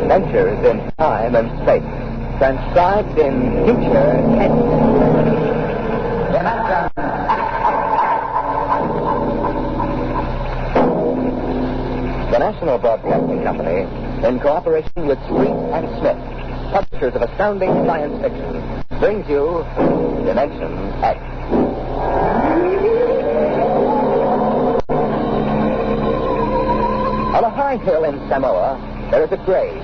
Adventures in time and space, transcribed in future tense. The National Broadcasting Company, in cooperation with Street and Smith, publishers of astounding science fiction, brings you Dimension X. On a high hill in Samoa, there is a grave.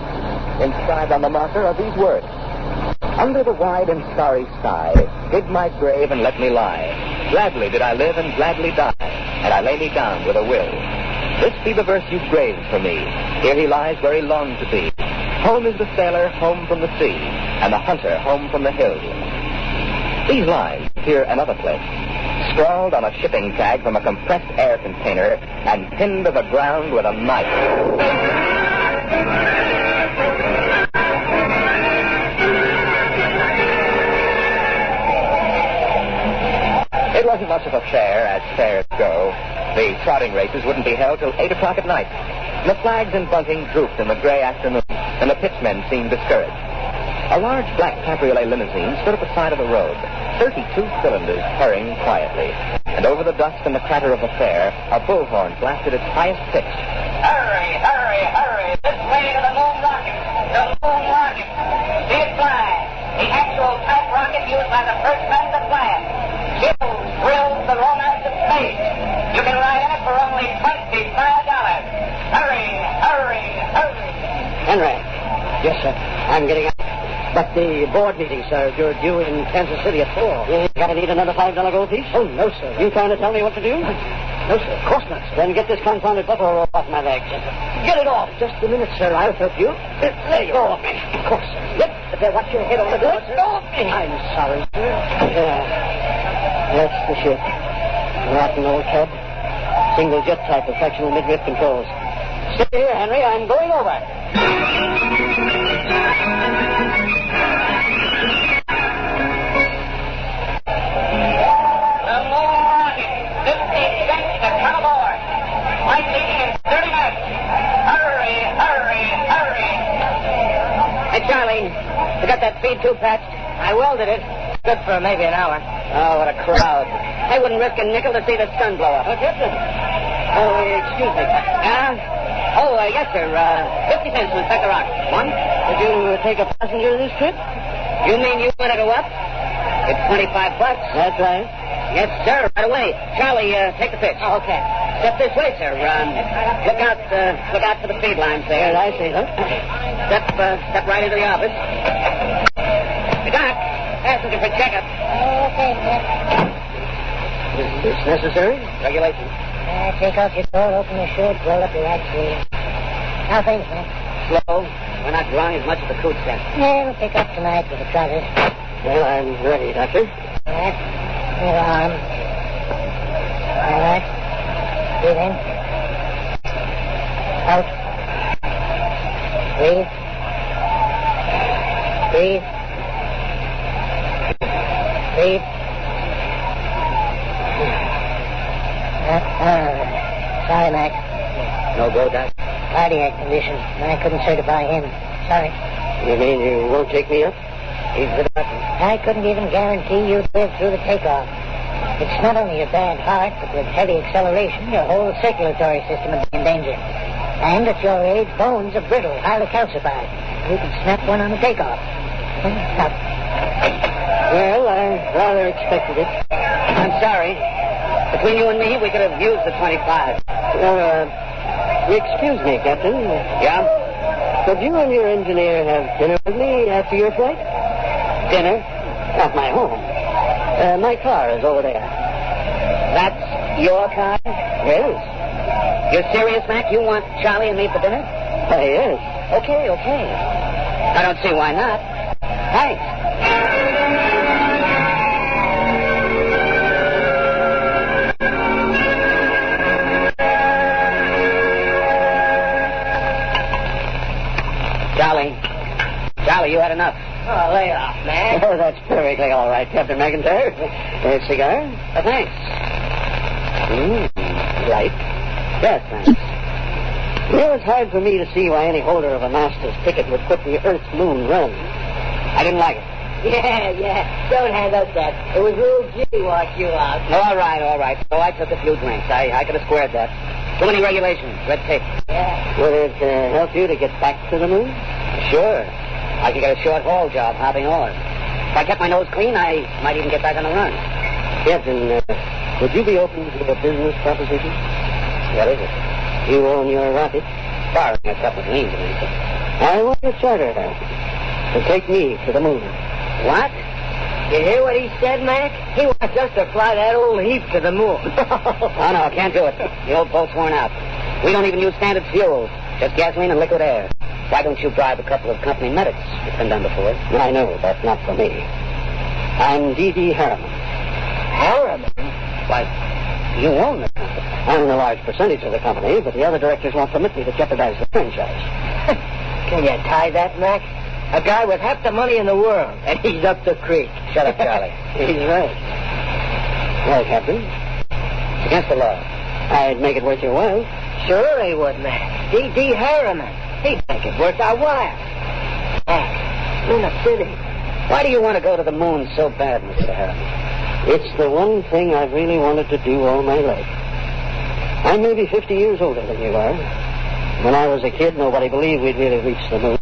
Inscribed on the marker are these words: "Under the wide and starry sky, dig my grave and let me lie. Gladly did I live and gladly die, and I lay me down with a will. This be the verse you've graved for me. Here he lies where he longed to be. Home is the sailor home from the sea, and the hunter home from the hills." These lines appear another place, scrawled on a shipping tag from a compressed air container and pinned to the ground with a knife. It wasn't much of a fair, as fairs go. The trotting races wouldn't be held till 8 o'clock at night. The flags and bunting drooped in the gray afternoon, and the pitchmen seemed discouraged. A large black cabriolet limousine stood at the side of the road, 32 cylinders purring quietly. And over the dust and the clatter of the fair, a bullhorn blasted its highest pitch. "Hurry, hurry, hurry! This way to the moon rocket! The moon rocket! See it fly! The actual type rocket used by the first man to fly it! Chills, thrills, the romance of space! You can ride in it for only $25! Hurry, hurry, hurry!" Henry. Yes, sir. I'm getting up. But the board meeting, sir, you're due in Kansas City at 4. You gotta need another $5 gold piece? Oh, no, sir. You trying to tell me what to do? No, sir. Of course not, sir. Then get this confounded buffalo rope off my legs. Get it off. Just a minute, sir. I'll help you. Let go of me. Of course, sir. Watch your head on the door, sir. Let go of me. I'm sorry, sir. That's the ship. Rotten old tub. Single jet type of fractional midriff controls. Stay here, Henry. I'm going over. The moon rocket! 56 to come aboard! Flight leaving in 30 minutes! Hurry, hurry, hurry! Hey, Charlie. You got that feed tube patched? I welded it. Good for maybe an hour. Oh, what a crowd. I wouldn't risk a nickel to see the sun blow up. Captain. Oh, excuse me. Yes, sir. 50 cents to inspect the rock. One. Did you take a passenger this trip? You mean you want to go up? It's $25. That's right. Yes, sir. Right away. Charlie, take the pitch. Oh, okay. Step this way, sir. Look out for the feed lines there. I see. Huh? Step right into the office. Hey, Doc, passenger for checkup. Okay, Matt. Is this necessary? Regulation. Take off your coat, open your shirt, roll up your right sleeve. How things, Matt? Slow. We're not drawing as much as the coot set. Yeah, we'll pick up tonight with the trotters. Well, I'm ready, Doctor. All right. Your arm. All right. Breathe in. Out. Breathe. Breathe. Breathe. Sorry, Mac. No go, Doc? Cardiac condition. I couldn't certify him. Sorry. You mean you won't take me up? He's the doctor. I couldn't even guarantee you'd live through the takeoff. It's not only your bad heart, but with heavy acceleration, your whole circulatory system would be in danger. And at your age, bones are brittle, highly calcified. You could snap one on the takeoff. Now, Well, I rather expected it. I'm sorry. Between you and me, we could have used the 25. Excuse me, Captain. Yeah? Could you and your engineer have dinner with me after your flight? Dinner? At my home. My car is over there. That's your car? Yes. You're serious, Mac? You want Charlie and me for dinner? Yes. Okay. I don't see why not. Thanks. Charlie, you had enough. oh, lay off, man. Oh, that's perfectly all right, Captain McIntyre. A cigar? Thanks. Light? Yes, thanks. It was hard for me to see why any holder of a master's ticket would put the Earth-Moon run. I didn't like it. Yeah. Don't hand us that. It was little Jimmy walked you out. All right. So I took a few drinks. I could have squared that. Too many regulations, red tape. Yeah. Would it help you to get back to the moon? Sure. I could get a short-haul job hopping on. If I kept my nose clean, I might even get back on the run. Captain, would you be open to a business proposition? What is it? You own your rocket. Barring a couple of names, I want to charter that to take me to the moon. What? You hear what he said, Mac? He wants us to fly that old heap to the moon. Oh, no, can't do it. The old boat's worn out. We don't even use standard fuels, just gasoline and liquid air. Why don't you bribe a couple of company medics? It's been done before. I know, but not for me. I'm D.D. Harriman. Harriman? Why, you own the company. I own a large percentage of the company, but the other directors won't permit me to jeopardize the franchise. Can you tie that, Mac? A guy with half the money in the world, and he's up the creek. Shut up, Charlie. He's right. Well, Captain, it's against the law. I'd make it worth your while. Sure he would, Mac. D.D. Harriman. He'd make it worth our while. Mac, in the city. Why do you want to go to the moon so bad, Mr. Harriman? It's the one thing I've really wanted to do all my life. I'm maybe 50 years older than you are. When I was a kid, nobody believed we'd really reach the moon.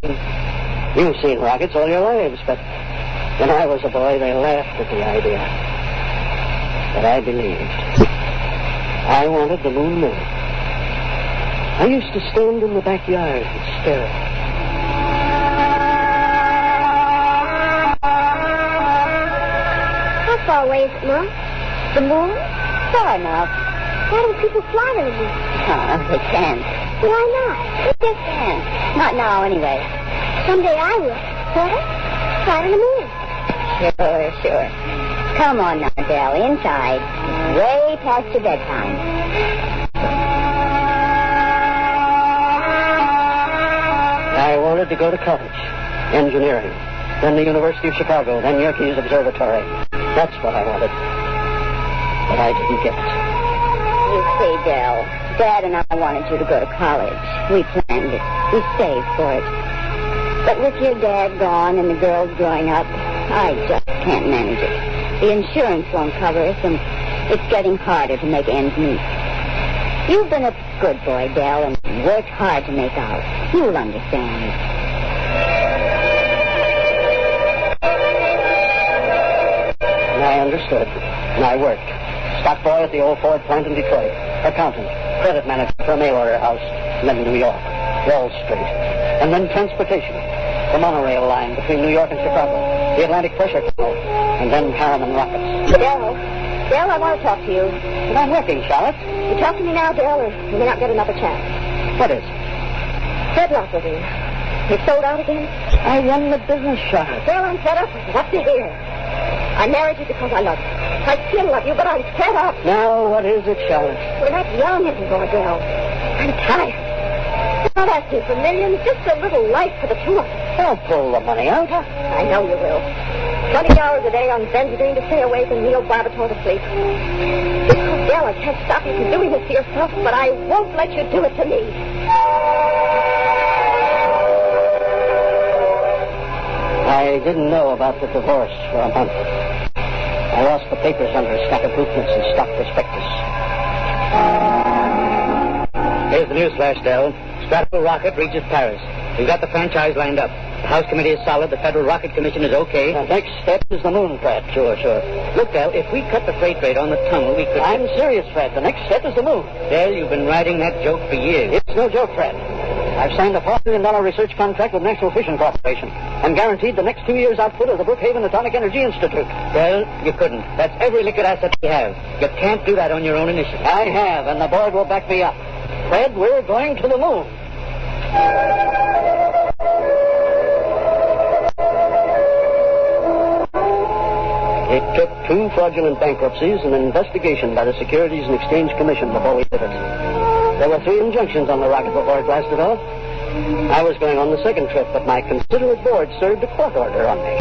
You've seen rockets all your lives, but when I was a boy, they laughed at the idea. But I believed. I wanted the moon then. I used to stand in the backyard and stare. How far away is it, Mom? The moon? Far enough. Why don't people fly to the moon? Oh, they can't. Why not? They just can't. Not now, anyway. Someday I will. What? Fly to the moon. Sure. Come on now, Dell, inside. Way past your bedtime. I wanted to go to college. Engineering. Then the University of Chicago. Then Yerkes Observatory. That's what I wanted. But I didn't get it. You see, Dell, Dad and I wanted you to go to college. We planned it. We saved for it. But with your dad gone and the girls growing up, I just can't manage it. The insurance won't cover us, and it's getting harder to make ends meet. You've been a good boy, Dell, and worked hard to make out. You'll understand. I understood. And I worked. Stock boy at the old Ford plant in Detroit. Accountant. Credit manager for a mail order house. And then New York. Wall Street. And then transportation. The monorail line between New York and Chicago. The Atlantic Pressure Tunnel. And then Harriman rockets. Dell, I want to talk to you. But I'm working, Charlotte. You talk to me now, Dell, or you may not get another chance. What is? Fred Lockwood. He sold out again? I run the business, Charlotte. Well, I'm fed up with what to hear. I married you because I love you. I still love you, but I'm fed up. Now, what is it, Charlotte? We're not young anymore, Dell. I'm tired. I'm not asking for millions, just a little life for the two of us. I'll pull the money out. I know you will. 20 hours a day on benzodine to stay awake and neobarbital to sleep. Dell, I can't stop you from doing this to yourself, but I won't let you do it to me. I didn't know about the divorce for a month. I lost the papers under a stack of blueprints and stock prospectus. Here's the news flash, Dell. Stratford rocket reaches Paris. We've got the franchise lined up. The House Committee is solid. The Federal Rocket Commission is okay. The next step is the moon, Fred. Sure. Look, Dell, if we cut the freight rate on the tunnel, we could... I'm serious, Fred. The next step is the moon. Dell, you've been riding that joke for years. It's no joke, Fred. I've signed a $4 million research contract with National Fission Corporation and guaranteed the next 2 years' output of the Brookhaven Atomic Energy Institute. Well, you couldn't. That's every liquid asset we have. You can't do that on your own initiative. I have, and the board will back me up. Fred, we're going to the moon. It took 2 fraudulent bankruptcies and an investigation by the Securities and Exchange Commission before we did it. There were 3 injunctions on the rocket before it blasted off. I was going on the second trip, but my considerate board served a court order on me.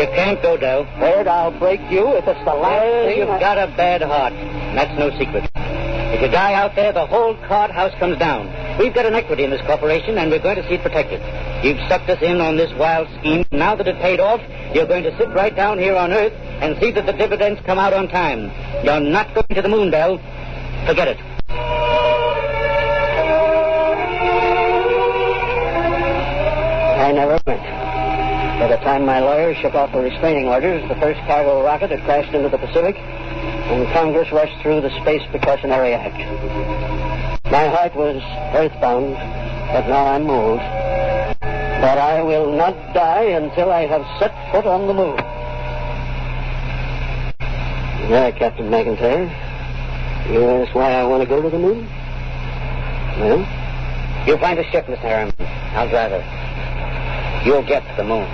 You can't go, Dell. Fred, I'll break you if it's the last thing. You've got a bad heart. That's no secret. If you die out there, the whole card house comes down. We've got an equity in this corporation, and we're going to see it protected. You've sucked us in on this wild scheme. Now that it paid off, you're going to sit right down here on Earth and see that the dividends come out on time. You're not going to the moon, Bell. Forget it. I never went. By the time my lawyers shook off the restraining orders, the first cargo rocket had crashed into the Pacific, and Congress rushed through the Space Precautionary Act. My heart was earthbound, but now I'm moved. But I will not die until I have set foot on the moon. There, Captain McIntyre. You ask why I want to go to the moon? Well? You find a ship, Mr. Harriman. I'll drive her. You'll get to the moon.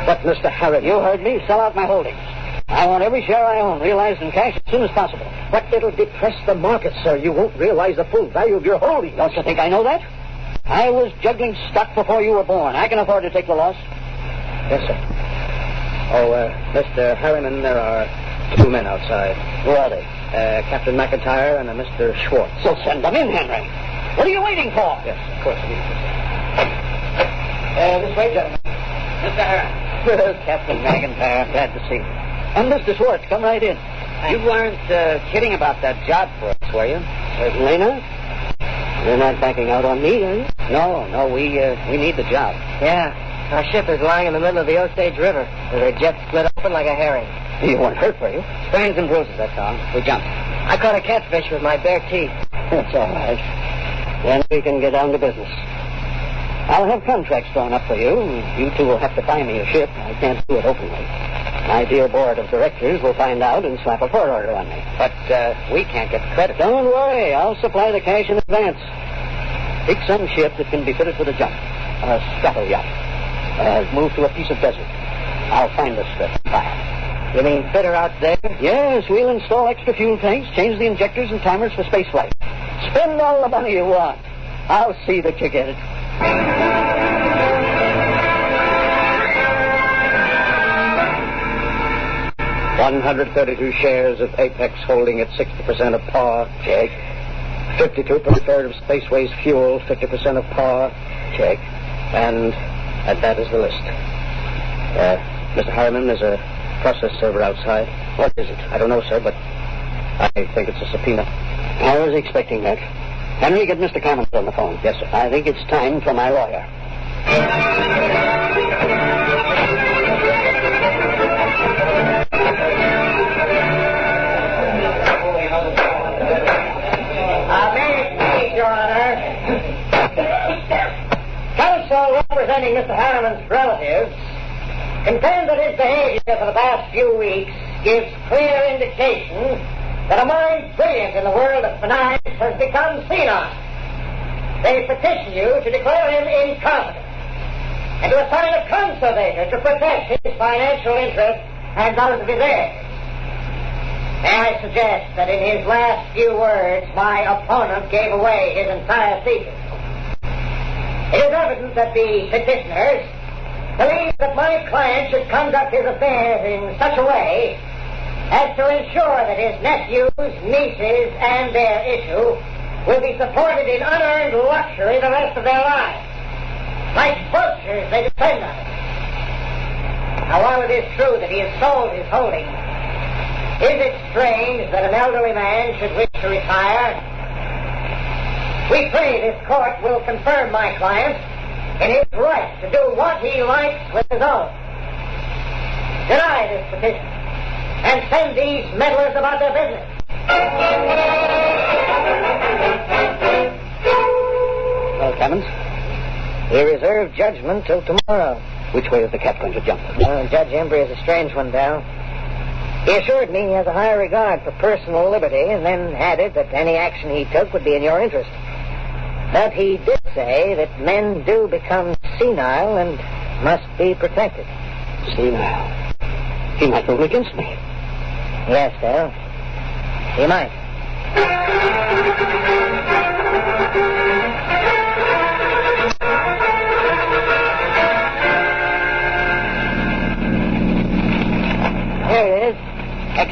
But, Mr. Harriman, you heard me. Sell out my holdings. I want every share I own realized in cash as soon as possible. But it'll depress the market, sir. You won't realize the full value of your holdings. Don't you think I know that? I was juggling stock before you were born. I can afford to take the loss. Yes, sir. Oh, Mr. Harriman, there are two men outside. Who are they? Captain McIntyre and a Mr. Schwartz. So send them in, Henry. What are you waiting for? Yes, of course. This way, gentlemen. Mr. Harriman. Captain McIntyre, glad to see you. And Mr. Schwartz, come right in. You weren't kidding about that job for us, were you? Certainly not. You're not backing out on me, are you? No, we need the job. Yeah. Our ship is lying in the middle of the Osage River, with her jet split open like a herring. You weren't hurt, were you? Sprains and bruises, that's all. We jumped. I caught a catfish with my bare teeth. That's all right. Then we can get down to business. I'll have contracts drawn up for you. You two will have to buy me a ship. I can't do it openly. My dear board of directors will find out and slap a court order on me. But we can't get the credit. Don't worry. I'll supply the cash in advance. Pick some ship that can be fitted for the jump. A scuttle yacht. Move to a piece of desert. I'll find the strip and buy it. You mean fit her out there? Yes, we'll install extra fuel tanks, change the injectors and timers for space flight. Spend all the money you want. I'll see that you get it. 132 shares of Apex holding at 60% of par. Check. 52.3 of Spaceways fuel, 50% of par. Check. And that is the list. Mr. Harriman, there's a process server outside. What is it? I don't know, sir, but I think it's a subpoena. I was expecting that. Henry, get Mr. Commons on the phone. Yes, sir. I think it's time for my lawyer. Your Honor. Counsel representing Mr. Harriman's relatives contend that his behavior for the past few weeks gives clear indication that a mind brilliant in the world of finance has become senile. They petition you to declare him incompetent and to assign a conservator to protect his financial interests and those of his heirs. May I suggest that in his last few words, my opponent gave away his entire secret. It is evident that the petitioners believe that my client should conduct his affairs in such a way as to ensure that his nephews, nieces, and their issue will be supported in unearned luxury the rest of their lives. Like vultures, they depend on it. Now, while it is true that he has sold his holdings, is it strange that an elderly man should wish to retire? We pray this court will confirm my client in his right to do what he likes with his own. Deny this petition and send these meddlers about their business. Well, Commons, We reserve judgment till tomorrow. which way is the cat going to jump? Judge Embry is a strange one, Dal. He assured me he has a high regard for personal liberty and then added that any action he took would be in your interest. But he did say that men do become senile and must be protected. Senile. He might rule against me. Yes, Dal. He might.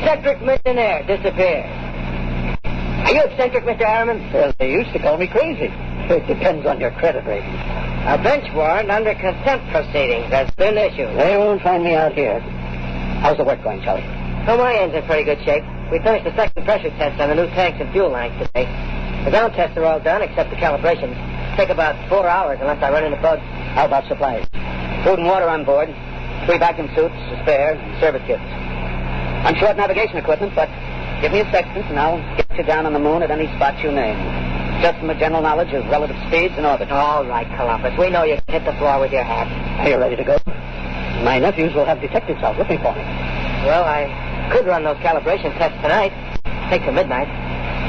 Eccentric millionaire disappeared. Are you eccentric, Mr. Harriman? Well, they used to call me crazy. It depends on your credit rating. A bench warrant under contempt proceedings has been issued. They won't find me out here. How's the work going, Charlie? Oh, my end's in pretty good shape. We finished the second pressure test on the new tanks and fuel lines today. The ground tests are all done except the calibrations. Take about 4 hours unless I run into bugs. How about supplies? Food and water on board. 3 vacuum suits, a spare, and service kits. I'm short navigation equipment, but give me a sextant and I'll get you down on the moon at any spot you name. Just from a general knowledge of relative speeds and orbit. All right, Columbus. We know you can hit the floor with your hat. Are you ready to go? My nephews will have detectives out looking for me. Well, I could run those calibration tests tonight. Take till midnight.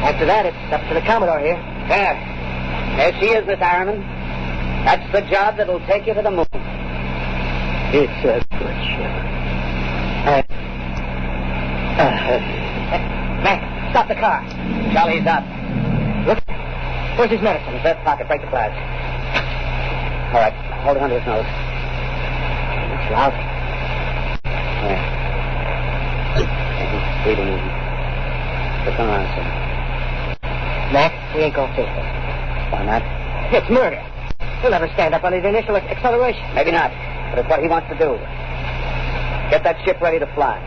After that, it's up to the Commodore here. There she is, Miss Harriman. That's the job that'll take you to the moon. It's a good ship. Mac, stop the car. Charlie's up. Look. Where's his medicine? In his vest pocket. Break the glass. All right. Hold it under his nose. That's lousy. There. Breathing easy. Just come around, sir. Mac, we ain't gonna face it. Why not? It's murder. He'll never stand up under the initial acceleration. Maybe not. But it's what he wants to do. Get that ship ready to fly.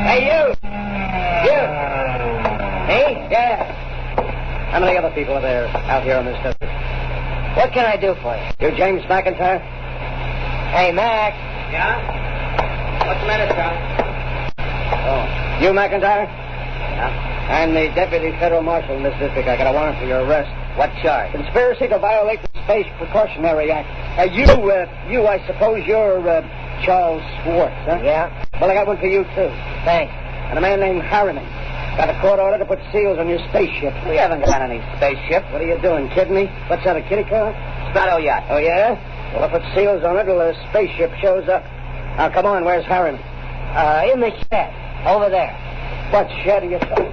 Hey, you! Me? Yeah. How many other people are there out here on this desert? What can I do for you? You're James McIntyre? Hey, Mac. Yeah? What's the matter, Charlie? Oh. You McIntyre? Yeah. I'm the Deputy Federal Marshal in this district. I got a warrant for your arrest. What charge? Conspiracy to violate the Space Precautionary Act. You, I suppose you're, Charles Schwartz, huh? Yeah. Well, I got one for you, too. Thanks. And a man named Harriman. Got a court order to put seals on your spaceship. We haven't got any spaceship. What are you doing, kidding me? What's that, a kiddie car? Strato yacht. Oh, yeah? Well, if it seals on it till the spaceship shows up. Now, come on, where's Harriman? In the shed. Over there. What shed are you talking?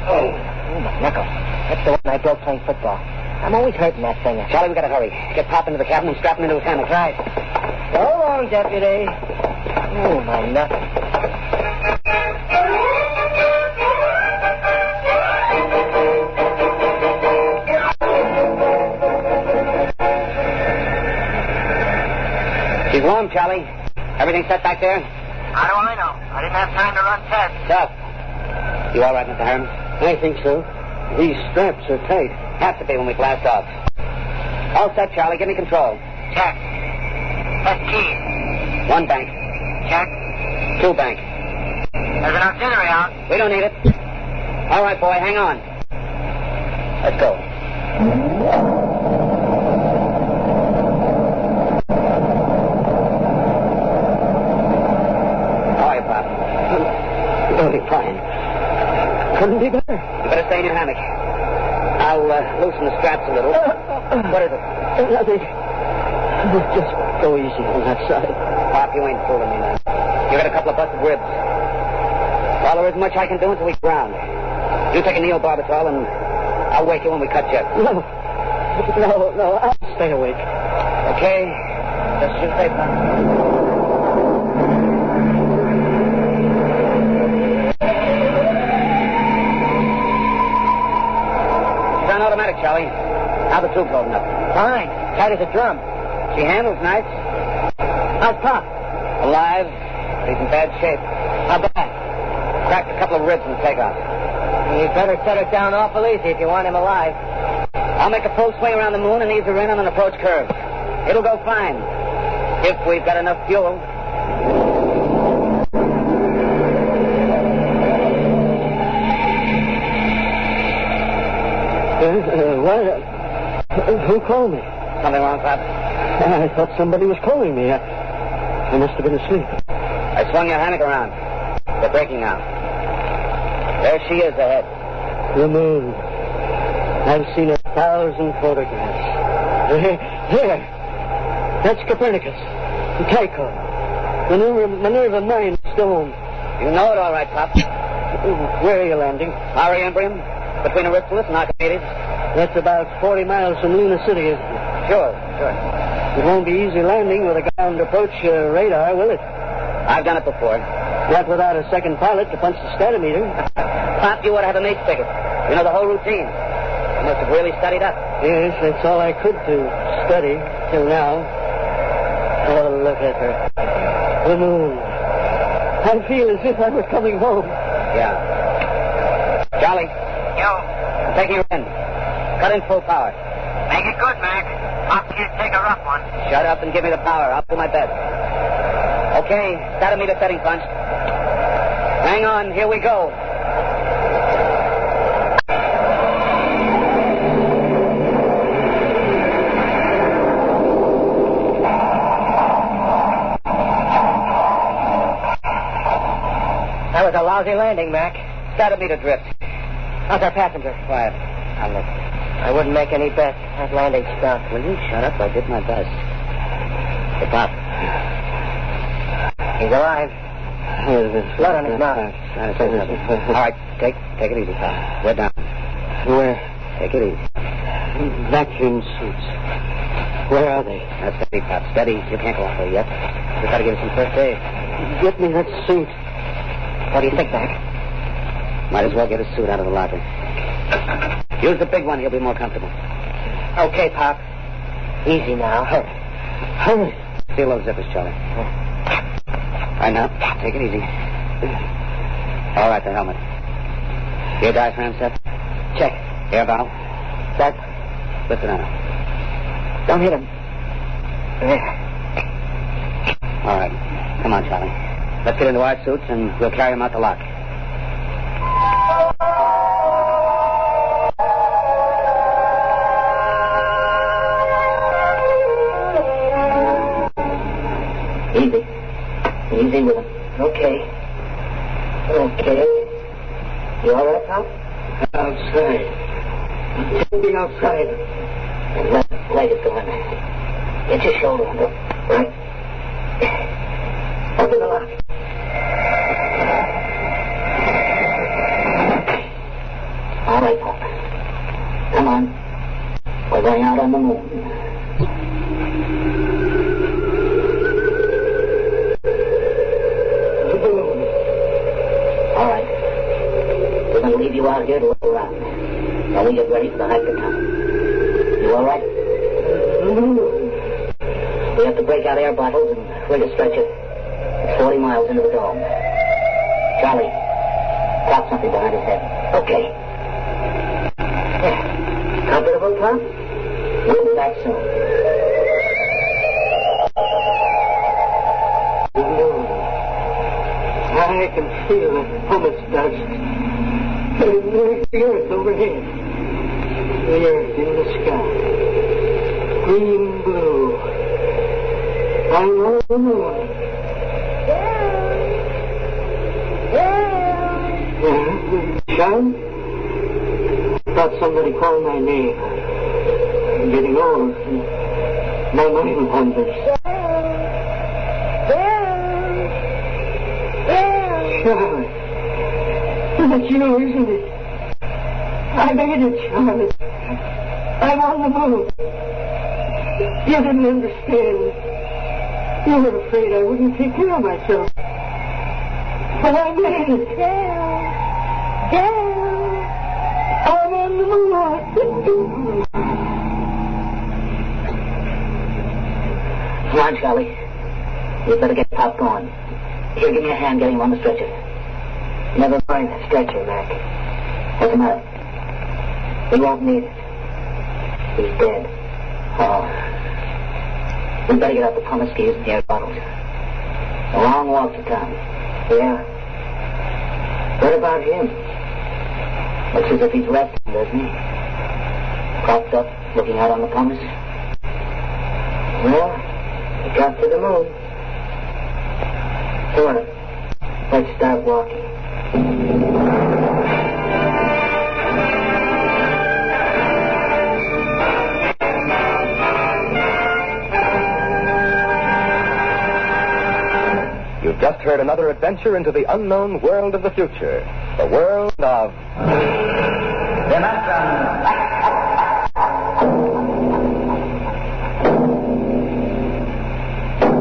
Oh, my knuckle. That's the one I broke playing football. I'm always hurting that thing. Charlie, we gotta hurry. Get Pop into the cabin and strap him into his hammock. Right. So long, Deputy. Oh, my knuckle. She's warm, Charlie. Everything set back there? How do I know? I didn't have time to run tests. Tough. You all right, Mr. Harriman? I think so. These straps are tight. Have to be when we blast off. All set, Charlie. Give me control. Check. Test keys. 1 bank. Check. 2 bank. There's an auxiliary out. We don't need it. All right, boy, hang on. Let's go. How are you, Pop? Really fine. Couldn't be better. You better stay in your hammock. I'll loosen the straps a little. What is it? Nothing. Just go easy on that side. Pop, you ain't fooling me, man. You got a couple of busted ribs. Well, there isn't much I can do until we ground. You take a neobarbital and I'll wake you when we cut you. No, I'll stay awake. Okay. Just as you say, Pop. Automatic, Charlie. How the tube holding up? Fine. Tight as a drum. She handles nice. How's Pop? Alive. He's in bad shape. How bad? Cracked a couple of ribs in the takeoff. You better set it down awful easy if you want him alive. I'll make a full swing around the moon and ease her in on an approach curve. It'll go fine. If we've got enough fuel. What? Who called me? Something wrong, Pop? I thought somebody was calling me. I must have been asleep. I swung your hammock around. They're breaking now. There she is ahead. The moon. I've seen 1,000 photographs. There. That's Copernicus. The tycoon. Minerva Mine Stone. You know it all right, Pop. Where are you landing? Mare Imbrium. between Aristobulus and Archimedes? That's about 40 miles from Luna City, isn't it? Sure. It won't be easy landing with a ground approach radar, will it? I've done it before. Not without a second pilot to punch the statometer. Pop, you ought to have a mate's ticket. You know the whole routine. You must have really studied up. Yes, that's all I could to study till now. Oh, look at her. The moon. I feel as if I were coming home. Yeah. Charlie. Yo. I'm taking you in. Cut in full power. Make it good, Mac. Pop can't take a rough one. Shut up and give me the power. I'll do my best. Okay, statometer setting punch. Hang on, here we go. That was a lousy landing, Mac. Statometer drift. How's our passenger? Quiet. I'll look. I wouldn't make any bet. That landing stunk. Will you shut up? I did my best. Hey, Pop. He's alive. Blood on his mouth. All right, take it easy, Pop. We're down. Where? Take it easy. Vacuum suits. Where are they? Now, steady, Pop. Steady. You can't go off there yet. We've got to give you some first aid. Get me that suit. What do you think, Mac? Might as well get his suit out of the locker. Use the big one. He'll be more comfortable. Okay, Pop. Easy now. Hurry. Seal those zippers, Charlie. All right, now, take it easy. All right, the helmet. Your diaphragm set? Check. Air valve? Set. Lift it on. Don't hit him. There. All right. Come on, Charlie. Let's get into our suits, and we'll carry him out the lock. Easy. Easy with him. Okay. You all right, Pop? Outside. Be outside. And left leg is going. Get your shoulder under. Right. Open the lock. All right, Pop. Come on. We're going out on the moon. All right. We're going to leave you out here to look around. While we get ready for the hike to come. You all right? We have to break out air bottles and rig a stretcher. It's 40 miles into the dome. Charlie, pop something behind his head. Okay. There. Comfortable, Pop? We'll be back soon. I can feel the pumice dust. There's the earth overhead. The earth in the sky. Green, blue. I'm on the moon. Sean? I thought somebody called my name. I'm getting old. My mind wanders. Charlie. That's you, isn't it? I made it, Charlie. I'm on the moon. You didn't understand. You were afraid I wouldn't take care of myself. But I made it. I'm on the moon. Come on, Charlie. We'd better get Pop going. Here, give me a hand getting him on the stretcher. Never mind the stretcher, Mac. What's the matter? We won't need it. He's dead. Oh. We better get out the pumice skis and the air bottles. A long walk to come. Yeah. What about him? Looks as if he's left him, doesn't he? Propped up, looking out on the pumice. Well, he got to the moon. Come on. Let's start walking. You've just heard another adventure into the unknown world of the future. The world of...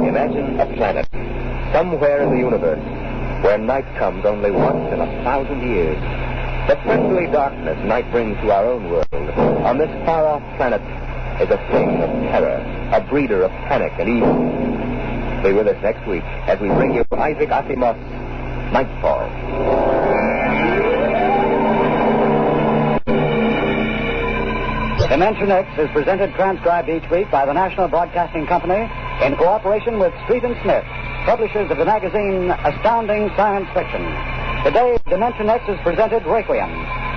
Imagine a planet somewhere in the universe where night comes only once in 1,000 years. The friendly darkness night brings to our own world. On this far-off planet is a thing of terror, a breeder of panic and evil. Be with us next week as we bring you Isaac Asimov's Nightfall. Dimension X is presented transcribed each week by the National Broadcasting Company in cooperation with Street & Smith, publishers of the magazine Astounding Science Fiction. Today, Dimension X is presented Requiem,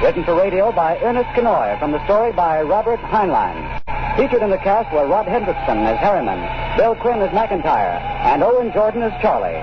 written for radio by Ernest Kenoy from the story by Robert Heinlein. Featured in the cast were Rod Hendrickson as Harriman, Bill Quinn as McIntyre, and Owen Jordan as Charlie.